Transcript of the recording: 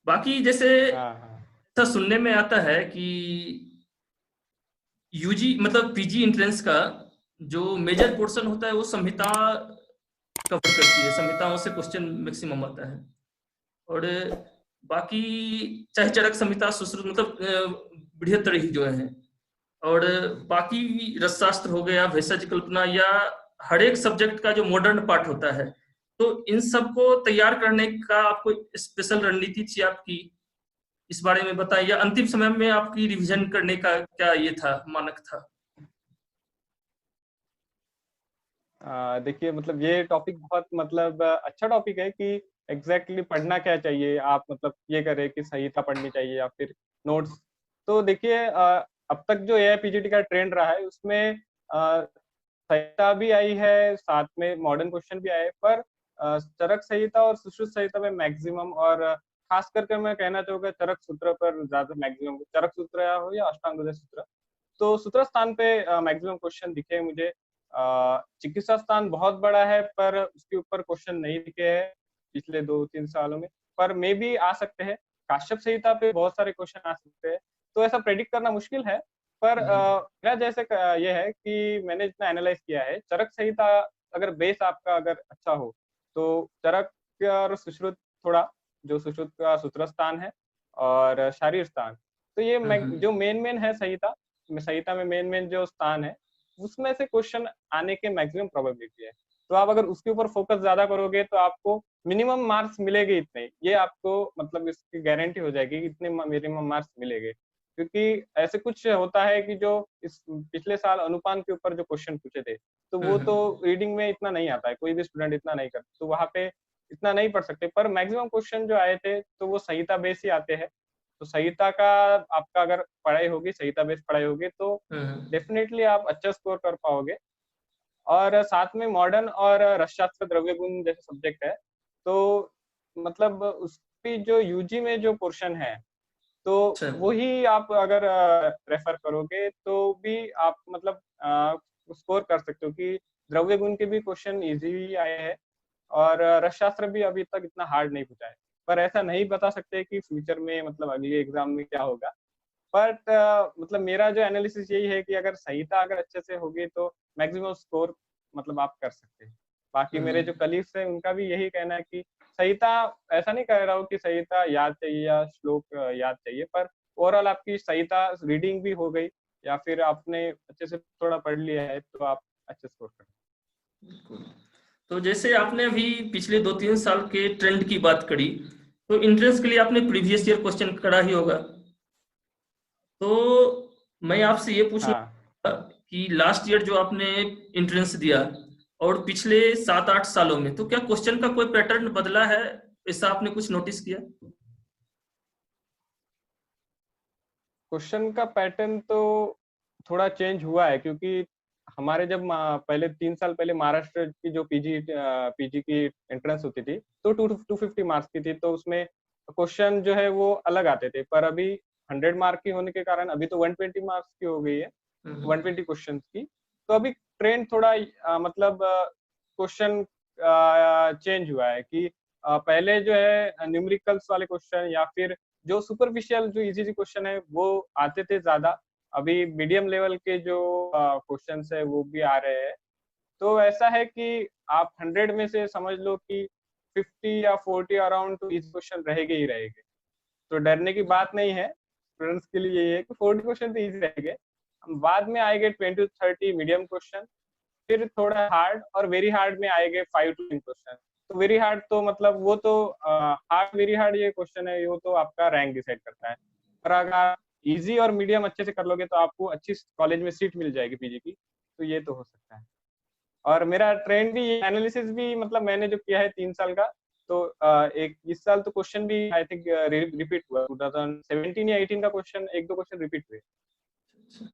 बाकी जैसे हाँ हाँ। ऐसा सुनने में आता है कि यूजी मतलब पीजी एंट्रेंस का जो मेजर पोर्शन होता है वो संहिता कवर करती है, संहिताओं से क्वेश्चन मैक्सिमम आता है। और बाकी चाहे चरक संहिता, सुश्रुत मतलब बृहत्तर ही जो है। और बाकी रसशास्त्र हो गया, भेषज कल्पना, या हर एक सब्जेक्ट का जो मॉडर्न पार्ट होता है, तो इन सबको तैयार करने का आपको स्पेशल रणनीति थी आपकी, इस बारे में बताइए। या अंतिम समय में आपकी रिवीजन करने का क्या ये था, मानक था? देखिए मतलब ये टॉपिक बहुत मतलब अच्छा टॉपिक है कि एग्जैक्टली पढ़ना क्या चाहिए। आप मतलब ये करें कि संहिता पढ़नी चाहिए या फिर नोट्स। तो देखिए अब तक जो एआईपीजीटी का ट्रेंड रहा है उसमें संहिता भी आई है, साथ में मॉडर्न क्वेश्चन भी आए, पर चरक संहिता और सुश्रुत संहिता में मैक्सिमम, और खास करके मैं कहना चाहूंगा चरक सूत्र पर ज्यादा मैक्सिमम, चरक सूत्र हो या अष्टांगोदय सूत्र। तो सूत्र स्थान पे मैक्सिमम क्वेश्चन दिखे मुझे। चिकित्सा स्थान बहुत बड़ा है पर उसके ऊपर क्वेश्चन नहीं दिखे हैं पिछले 2-3 सालों में, पर मे भी आ सकते हैं। काश्यप संहिता पे बहुत सारे क्वेश्चन आ सकते हैं, तो ऐसा प्रेडिक्ट करना मुश्किल है। पर मेरा जैसे ये है कि मैंने जितना एनालाइज किया है, चरक संहिता अगर बेस आपका अगर अच्छा हो तो चरक और सुश्रुत थोड़ा, जो सुश्रुत का सूत्र स्थान है और शारीर स्थान, तो ये जो मेन मेन है संहिता में, संहिता में मेन मेन जो स्थान है उसमें से क्वेश्चन आने के मैक्सिमम प्रोबेबिलिटी है। तो आप अगर उसके ऊपर फोकस ज्यादा करोगे तो आपको मिनिमम मार्क्स मिलेंगे इतने, ये आपको मतलब इसकी गारंटी हो जाएगी कि इतने मिनिमम मार्क्स मिलेंगे। क्योंकि ऐसे कुछ होता है कि जो इस पिछले साल अनुपान के ऊपर जो क्वेश्चन पूछे थे, तो वो तो रीडिंग में इतना नहीं आता है, कोई भी स्टूडेंट इतना नहीं करता, तो वहां पे इतना नहीं पढ़ सकते। पर मैक्सिमम क्वेश्चन जो आए थे तो वो संहिता बेस ही आते हैं। तो संहिता का आपका अगर पढ़ाई होगी, संहिता बेस्ड पढ़ाई होगी, तो डेफिनेटली आप अच्छा स्कोर कर पाओगे। और साथ में मॉडर्न और रसशास्त्र द्रव्य गुण जैसे सब्जेक्ट है, तो मतलब उसकी जो यूजी में जो पोर्शन है, तो अच्छा। वही आप अगर रेफर करोगे तो भी आप मतलब स्कोर कर सकते हो कि द्रव्य गुण के भी क्वेश्चन इजी आए हैं, और रसशास्त्र भी अभी तक इतना हार्ड नहीं पूछा है। पर ऐसा नहीं बता सकते कि फ्यूचर में मतलब अगले एग्जाम में क्या होगा। बट मतलब मेरा जो एनालिसिस यही है कि अगर संहिता अगर अच्छे से होगी तो मैक्सिमम स्कोर मतलब आप कर सकते हैं। बाकी मेरे जो कलीग्स हैं उनका भी यही कहना है कि संहिता, ऐसा नहीं कह रहा हूँ कि संहिता याद चाहिए या श्लोक याद चाहिए, पर ओवरऑल आपकी संहिता रीडिंग भी हो गई या फिर आपने अच्छे से थोड़ा पढ़ लिया है तो आप अच्छे स्कोर कर। तो जैसे आपने अभी पिछले 2-3 साल के ट्रेंड की बात करी, तो एंट्रेंस के लिए आपने प्रीवियस ईयर क्वेश्चन करा ही होगा। तो मैं आपसे ये पूछना हाँ कि लास्ट ईयर जो आपने एंट्रेंस दिया और पिछले 7-8 सालों में, तो क्या क्वेश्चन का कोई पैटर्न बदला है? ऐसा आपने कुछ नोटिस किया? क्वेश्चन का पैटर्न तो थोड़ा चेंज हुआ है, क्योंकि हमारे जब पहले 3 साल पहले महाराष्ट्र की जो पीजी की एंट्रेंस होती थी तो 250 मार्क्स की थी, तो उसमें क्वेश्चन जो है वो अलग आते थे। पर अभी 100 मार्क की होने के कारण अभी तो 120 मार्क्स की हो गई है, हम्म। 120 क्वेश्चन की। तो अभी ट्रेंड थोड़ा मतलब क्वेश्चन चेंज हुआ है कि पहले जो है न्यूमेरिकल्स वाले क्वेश्चन या फिर जो सुपरफिशियल जो इजी क्वेश्चन है वो आते थे ज्यादा। अभी मीडियम लेवल के जो क्वेश्चंस है वो भी आ रहे हैं। तो ऐसा है कि आप 100 में से समझ लो कि 50 या 40 अराउंड तो इजी क्वेश्चन रहेंगे ही रहेंगे। तो डरने की बात नहीं है, स्टूडेंट्स के लिए ये है कि 40 क्वेश्चन तो इजी रहेंगे, बाद में आएंगे 20 to 30 मीडियम क्वेश्चन, फिर थोड़ा हार्ड, और वेरी हार्ड में आएंगे 5 to 10 क्वेश्चन। तो वेरी हार्ड तो मतलब वो तो हार्ड, वेरी हार्ड ये क्वेश्चन है, वो तो आपका रैंक डिसाइड करता है। पर अगर इजी और मीडियम अच्छे से कर लोगे तो आपको अच्छी कॉलेज में सीट मिल जाएगी पीजी की, तो ये तो हो सकता है। और मेरा ट्रेंड भी, एनालिसिस भी मतलब मैंने जो किया है 3 साल का, तो एक इस साल तो क्वेश्चन भी आई थिंक रिपीट हुआ, 2017 या 18 का क्वेश्चन, एक दो क्वेश्चन रिपीट हुए।